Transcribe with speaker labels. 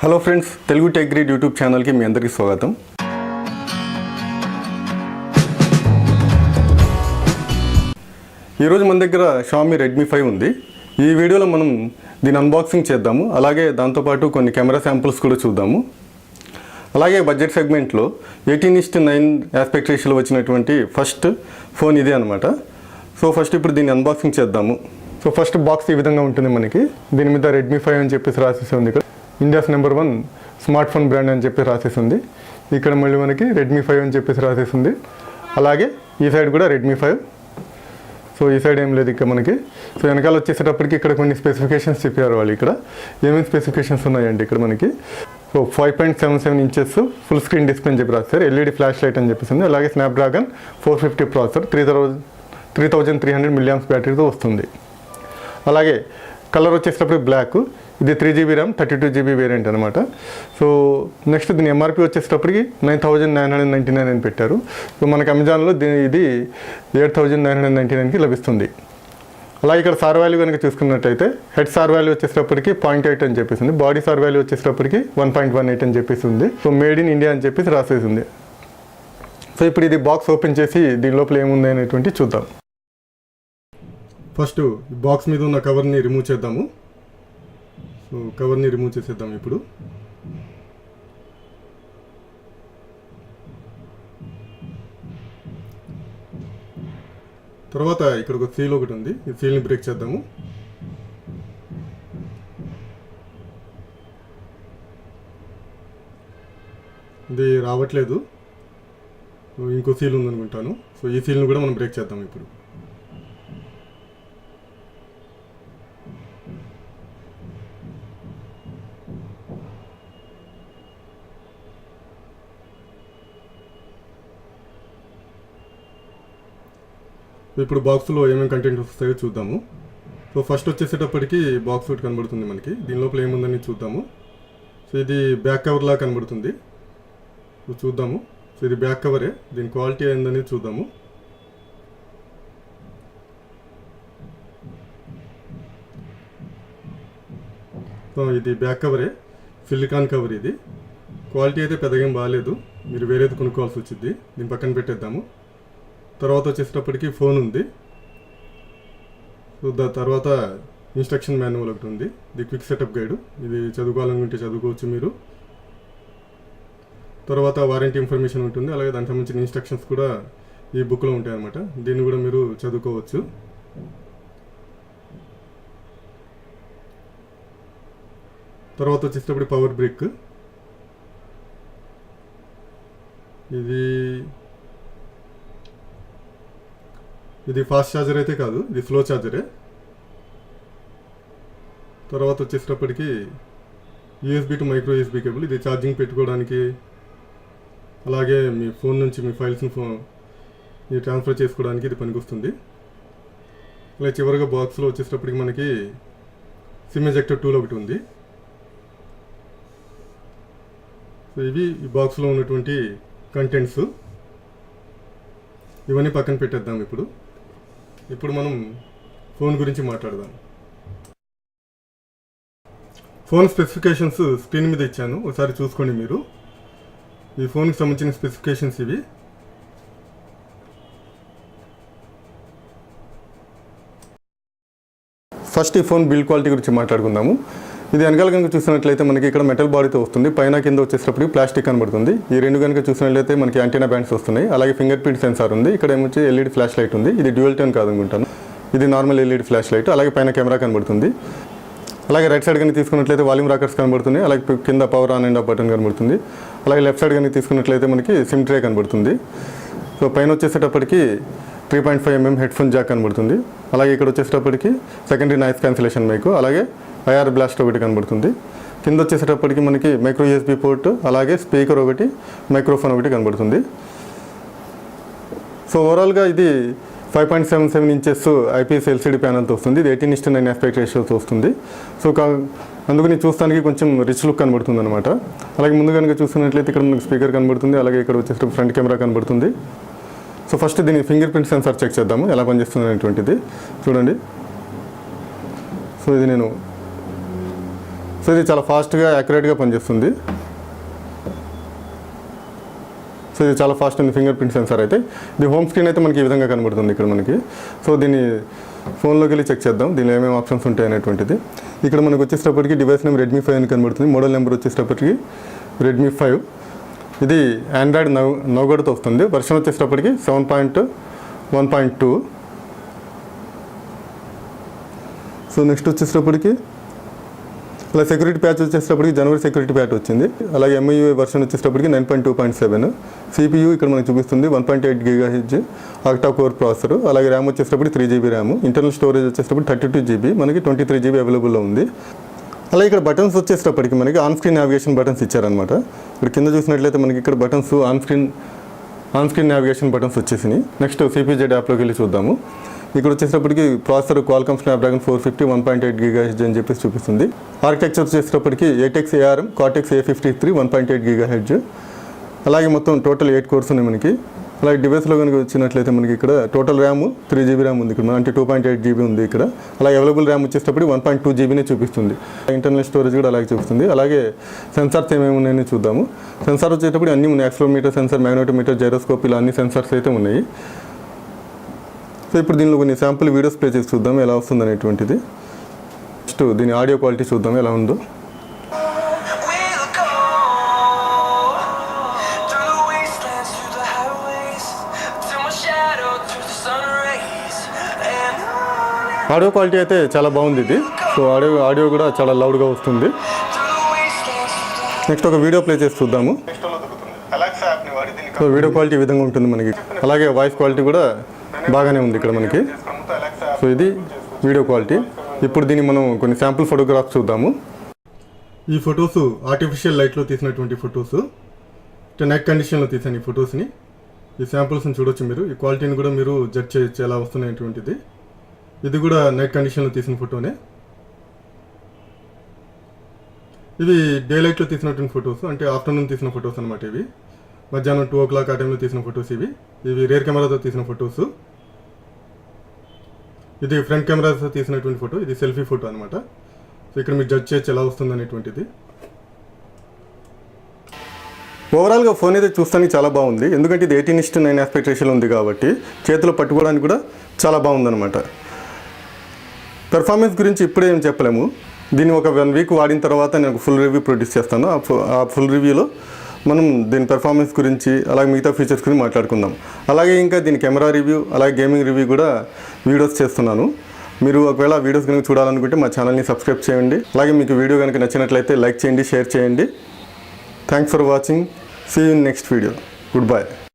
Speaker 1: Hello friends, Telugu tech grid YouTube ఛానల్కి మీ అందరికీ స్వాగతం. ఈరోజు మన దగ్గర Xiaomi Redmi 5 ఉంది. ఈ వీడియోలో మనం దీని అన్బాక్సింగ్ చేద్దాము. అలాగే దాంతోపాటు కొన్ని కెమెరా శాంపుల్స్ కూడా చూద్దాము. అలాగే బడ్జెట్ సెగ్మెంట్లో 18:9 ఆస్పెక్ట్ రేషియోలో వచ్చినటువంటి ఫస్ట్ ఫోన్ ఇదే అనమాట. సో ఫస్ట్ ఇప్పుడు దీన్ని అన్బాక్సింగ్ చేద్దాము. సో ఫస్ట్ బాక్స్ ఈ విధంగా ఉంటుంది మనకి. దీని మీద Redmi 5 అని చెప్పేసి రాసేసి ఉంది. ఇక్కడ India's number 1 smart phone brand అని చెప్పి రాసేసి ఉంది. ఇక్కడ మళ్ళీ మనకి Redmi 5 అని చెప్పేసి రాసేసి ఉంది. అలాగే ఈ సైడ్ కూడా Redmi 5. సో ఈ సైడ్ ఏం లేదు ఇక్కడ మనకి. సో వెనకాల వచ్చేసేటప్పటికి ఇక్కడ కొన్ని స్పెసిఫికేషన్స్ చెప్పారు వాళ్ళు. ఇక్కడ ఏమేమి స్పెసిఫికేషన్స్ ఉన్నాయండి ఇక్కడ మనకి. So 5.77 inches full screen display అని చెప్పి రాస్తారు. ఎల్ఈడి ఫ్లాష్ లైట్ అని చెప్పేసి ఉంది. అలాగే స్నాప్డ్రాగన్ 450 ప్రాసెసర్ 3300 mAh బ్యాటరీతో వస్తుంది. అలాగే కలర్ వచ్చేటప్పుడు బ్లాక్. ఇది 3GB ర్యామ్ 32GB వేరియంట్ అనమాట. సో నెక్స్ట్ దీని ఎంఆర్పి వచ్చేటప్పటికి 9,999 అని పెట్టారు. సో మనకి అమెజాన్లో ఇది 8,999కి లభిస్తుంది. అలాగే ఇక్కడ సార్ వాల్యూ కనుక చూసుకున్నట్టయితే హెడ్ సార్ వాల్యూ వచ్చేటప్పటికి 0.8 అని చెప్పేసింది. బాడీ సార్ వాల్యూ వచ్చేటప్పటికి 1.18 అని చెప్పేసింది. సో మేడ్ ఇన్ ఇండియా అని చెప్పేసి రాసేసింది. సో ఇప్పుడు ఇది బాక్స్ ఓపెన్ చేసి దీని లోపల ఏముంది అనేటువంటి చూద్దాం. ఫస్ట్ బాక్స్ మీద ఉన్న కవర్ని రిమూవ్ చేద్దాము. సో కవర్ని రిమూవ్ చేసేద్దాం ఇప్పుడు. తర్వాత ఇక్కడ ఒక సీల్ ఒకటి ఉంది. ఈ సీల్ని బ్రేక్ చేద్దాము. ఇది రావట్లేదు. ఇంకో సీల్ ఉందనుకుంటాను. సో ఈ సీల్ని కూడా మనం బ్రేక్ చేద్దాం ఇప్పుడు. ఇప్పుడు బాక్స్లో ఏమేమి కంటెంట్ వస్తాయో చూద్దాము. సో ఫస్ట్ వచ్చేసేటప్పటికి బాక్స్ ఒకటి కనబడుతుంది మనకి. దీని లోపల ఏముందని చూద్దాము. సో ఇది బ్యాక్ కవర్లా కనబడుతుంది. సో చూద్దాము. సో ఇది బ్యాక్ కవరే. దీని క్వాలిటీ ఏందని చూద్దాము. సో ఇది బ్యాక్ కవరే, సిలికాన్ కవర్. ఇది క్వాలిటీ అయితే పెద్దగా ఏం బాగాలేదు. మీరు వేరేది కొనుక్కోవాల్సి వచ్చింది. దీని పక్కన పెట్టేద్దాము. తర్వాత వచ్చేటప్పటికి ఫోన్ ఉంది. సో తర్వాత ఇన్స్ట్రక్షన్ మాన్యువల్ ఒకటి ఉంది. ఇది క్విక్ సెటప్ గైడ్. ఇది చదువుకోవాలనుకుంటే చదువుకోవచ్చు మీరు. తర్వాత వారంటీ ఇన్ఫర్మేషన్ ఉంటుంది. అలాగే దానికి సంబంధించిన ఇన్స్ట్రక్షన్స్ కూడా ఈ బుక్లో ఉంటాయి అన్నమాట. దీన్ని కూడా మీరు చదువుకోవచ్చు. తర్వాత వచ్చేటప్పుడు పవర్ బ్రేక్. ఇది ఫాస్ట్ ఛార్జర్ అయితే కాదు, ఇది స్లో ఛార్జరే. తర్వాత వచ్చేటప్పటికి USB to micro USB cable. ఇది ఛార్జింగ్ పెట్టుకోవడానికి, అలాగే మీ ఫోన్ నుంచి మీ ఫైల్స్ని ట్రాన్స్ఫర్ చేసుకోవడానికి ఇది పనికొస్తుంది. అలాగే చివరిగా బాక్స్లో వచ్చేటప్పటికి మనకి సిమ్ ఎజెక్టర్ టూల్ ఒకటి ఉంది. సో ఇవి ఈ బాక్స్లో ఉన్నటువంటి కంటెంట్స్. ఇవన్నీ పక్కన పెట్టేద్దాం ఇప్పుడు. ఇప్పుడు మనం ఫోన్ గురించి మాట్లాడదాం. ఫోన్ స్పెసిఫికేషన్స్ స్క్రీన్ మీద ఇచ్చాను, ఒకసారి చూసుకోండి మీరు. ఈ ఫోన్కి సంబంధించిన స్పెసిఫికేషన్స్ ఇవి. ఫస్ట్ ఈ ఫోన్ బిల్డ్ క్వాలిటీ గురించి మాట్లాడుకుందాము. ఇది వెనకాల కనుక చూసినట్లయితే మనకి ఇక్కడ మెటల్ బాడీతో వస్తుంది. పైన కింద వచ్చేటప్పటికి ప్లాస్టిక్ కనబడుతుంది. ఈ రెండు కనుక చూసినట్లయితే మనకి యాంటీనా బ్యాండ్స్ వస్తున్నాయి. అలాగే ఫింగర్ ప్రింట్ సెన్సార్ ఉంది. ఇక్కడ ఏమొచ్చి ఎల్ఈడి ఫ్లాష్ లైట్ ఉంది. ఇది డ్యూయల్ టోన్ కాదనుకుంటాను, ఇది నార్మల్ ఎల్ఈడి ఫ్లాష్ లైట్. అలాగే పైన కెమెరా కనబడుతుంది. అలాగే రైట్ సైడ్ కనుక తీసుకున్నట్లయితే వాల్యూమ్ రాకర్స్ కనబడుతుంది. అలాగే కింద power on and of button కనబడుతుంది. అలాగే లెఫ్ట్ సైడ్ కనుక తీసుకున్నట్లయితే మనకి సిమ్ ట్రే కనబడుతుంది. సో పైన వచ్చేసేటప్పటికి 3.5mm హెడ్ ఫోన్ జాక్ కనబడుతుంది. అలాగే ఇక్కడ వచ్చేటప్పటికి సెకండరీ నాయిస్ క్యాన్సిలేషన్ మైక్, అలాగే ఐఆర్ బ్లాస్ట్ ఒకటి కనబడుతుంది. కింద వచ్చేసేటప్పటికి మనకి మైక్రో యూఎస్బి పోర్ట్, అలాగే స్పీకర్ ఒకటి, మైక్రోఫోన్ ఒకటి కనబడుతుంది. సో ఓవరాల్గా ఇది 5.77 ఇంచెస్ ఐపీఎస్ ఎల్సీడీ ప్యానల్తో వస్తుంది. ఇది 18:9 ఆస్పెక్ట్ రేషియోతో వస్తుంది. సో అందుకని చూస్తానికి కొంచెం రిచ్ లుక్ కనబడుతుంది అనమాట. అలాగే ముందు కనుక చూస్తున్నట్లయితే ఇక్కడ మనకి స్పీకర్ కనబడుతుంది. అలాగే ఇక్కడ వచ్చేసి ఫ్రంట్ కెమెరా కనబడుతుంది. సో ఫస్ట్ దీని ఫింగర్ ప్రింట్ సెన్సార్ చెక్ చేద్దాము ఎలా పనిచేస్తుంది అనేటువంటిది. చూడండి. సో ఇది నేను సో ఇది చాలా ఫాస్ట్గా యాక్యురేట్గా పనిచేస్తుంది. సో ఇది చాలా ఫాస్ట్ ఉంది ఫింగర్ ప్రింట్ సెన్సార్ అయితే. ఇది హోమ్ స్క్రీన్ అయితే మనకి ఈ విధంగా కనబడుతుంది ఇక్కడ మనకి. సో దీన్ని ఫోన్లోకి వెళ్ళి చెక్ చేద్దాం దీనిలో ఏమేమి ఆప్షన్స్ ఉంటాయి అనేటువంటిది. ఇక్కడ మనకు వచ్చేటప్పటికి డివైస్ నేమ్ Redmi 5 అని కనబడుతుంది. మోడల్ నెంబర్ వచ్చేటప్పటికి Redmi 5. ఇది ఆండ్రాయిడ్ నౌగడ్తో వస్తుంది. వర్షన్ వచ్చేటప్పటికి 7.1.2. సో నెక్స్ట్ వచ్చేటప్పటికి అలా సెక్యూరిటీ ప్యాచ్ వచ్చేటప్పటికి జనవరి సెక్యూరిటీ ప్యాచ్ వచ్చింది. అలాగే MIUI వర్షన్ వచ్చేటప్పటికి 9.2.7. CPU ఇక్కడ మనకు చూపిస్తుంది 1.8 GHz ఆక్టా కోర్ ప్రాసెసర్. అలాగే ర్యామ్ వచ్చేటప్పటికి 3 GB ర్యామ్. ఇంటర్నల్ స్టోరేజ్ వచ్చేటప్పటికి 32 GB, మనకి 23 GB అవైలబుల్లో ఉంది. అలాగే ఇక్కడ బటన్స్ వచ్చేటప్పటికి మనకి ఆన్ స్క్రీన్ నావిగేషన్ బటన్స్ ఇచ్చారనమాట. ఇక్కడ కింద చూసినట్లయితే మనకి ఇక్కడ buttons on screen navigation buttons వచ్చేసినాయి. నెక్స్ట్ CPZ యాప్లోకి వెళ్ళి చూద్దాము. ఇక్కడ వచ్చేటప్పటికి ప్రాసెసర్ Qualcomm Snapdragon 450 1.8 GHz అని చెప్పేసి చూపిస్తుంది. ఆర్కిటెక్చర్ వచ్చేటప్పటికి 8X ARM Cortex A53 1.8 GHz. అలాగే మొత్తం టోటల్ 8 కోర్స్ ఉన్నాయి మనకి. అలాగే డివైస్లో కనుక వచ్చినట్లయితే మనకి ఇక్కడ టోటల్ ర్యామ్ 3 GB ర్యామ్ ఉంది ఇక్కడ, అంటే 2.8 GB ఉంది ఇక్కడ. అలాగే అవైలబుల్ ర్యామ్ వచ్చేటప్పటికి 1.2 GBనే చూపిస్తుంది. ఇంటర్నల్ స్టోరేజ్ కూడా అలాగే చూపిస్తుంది. అలాగే సెన్సార్స్ ఏమేమి ఉన్నాయని చూద్దాము. సెన్సార్ వచ్చేటప్పుడు అన్నీ ఉన్నాయి. యాక్సిలరోమీటర్ సెన్సార్, మ్యాగ్నెటోమీటర్, జైరోస్కోప్, ఇలా అన్ని సెన్సార్స్ అయితే ఉన్నాయి. సో ఇప్పుడు దీనిలో కొన్ని శాంపుల్ వీడియోస్ ప్లే చేసి చూద్దాం ఎలా వస్తుంది అనేటువంటిది. నెక్స్ట్ దీని ఆడియో క్వాలిటీ చూద్దాం ఎలా ఉందో. ఆడియో క్వాలిటీ అయితే చాలా బాగుంది ఇది. సో ఆడియో కూడా చాలా లౌడ్గా వస్తుంది. నెక్స్ట్ ఒక వీడియో ప్లే చేసి చూద్దాము. సో వీడియో క్వాలిటీ ఈ విధంగా ఉంటుంది మనకి. అలాగే వాయిస్ క్వాలిటీ కూడా బాగానే ఉంది ఇక్కడ మనకి. సో ఇది వీడియో క్వాలిటీ. ఇప్పుడు దీన్ని మనం కొన్ని శాంపుల్ ఫోటోగ్రాఫ్స్ చూద్దాము. ఈ ఫొటోస్ ఆర్టిఫిషియల్ లైట్లో తీసినటువంటి ఫొటోస్, నైట్ కండిషన్లో తీసాను ఈ ఫొటోస్ని. ఈ శాంపుల్స్ని చూడొచ్చు మీరు. ఈ క్వాలిటీని కూడా మీరు జడ్జ్ చేయొచ్చు ఎలా వస్తున్నటువంటిది. ఇది కూడా నైట్ కండిషన్లో తీసిన ఫోటోనే. ఇవి డే లైట్లో తీసినటువంటి ఫొటోస్, అంటే ఆఫ్టర్నూన్ తీసిన ఫొటోస్ అనమాట. ఇవి మధ్యాహ్నం 2 o'clock ఆ టైంలో తీసిన ఫొటోస్. ఇవి రేర్ కెమెరాతో తీసిన ఫొటోస్. ఇది ఫ్రంట్ కెమెరాతో తీసినటువంటి ఫోటో. ఇది సెల్ఫీ ఫోటో అనమాట. సో ఇక్కడ మీరు జడ్జ్ చేయొచ్చు ఎలా వస్తుంది అనేటువంటిది. ఓవరాల్గా ఫోన్ అయితే చూస్తానికి చాలా బాగుంది. ఎందుకంటే ఇది 18:9 ఆస్పెక్ట్ రేషియోలో ఉంది కాబట్టి చేతిలో పట్టుకోవడానికి కూడా చాలా బాగుందన్నమాట. పెర్ఫార్మెన్స్ గురించి ఇప్పుడే ఏం చెప్పలేము. దీన్ని ఒక 1 week వాడిన తర్వాత నేను ఫుల్ రివ్యూ ప్రొడ్యూస్ చేస్తాను. ఆ ఫుల్ రివ్యూలో మనం దీని పెర్ఫార్మెన్స్ గురించి అలాగే మిగతా ఫీచర్స్ గురించి మాట్లాడుకుందాం. అలాగే ఇంకా దీని కెమెరా రివ్యూ అలాగే గేమింగ్ రివ్యూ కూడా వీడియోస్ చేస్తున్నాను. మీరు ఒకవేళ వీడియోస్ కనుక చూడాలనుకుంటే మా ఛానల్ని సబ్స్క్రైబ్ చేయండి. అలాగే మీకు వీడియో కనుక నచ్చినట్లయితే లైక్ చేయండి, షేర్ చేయండి. Thanks for watching. See you in next video. Good bye.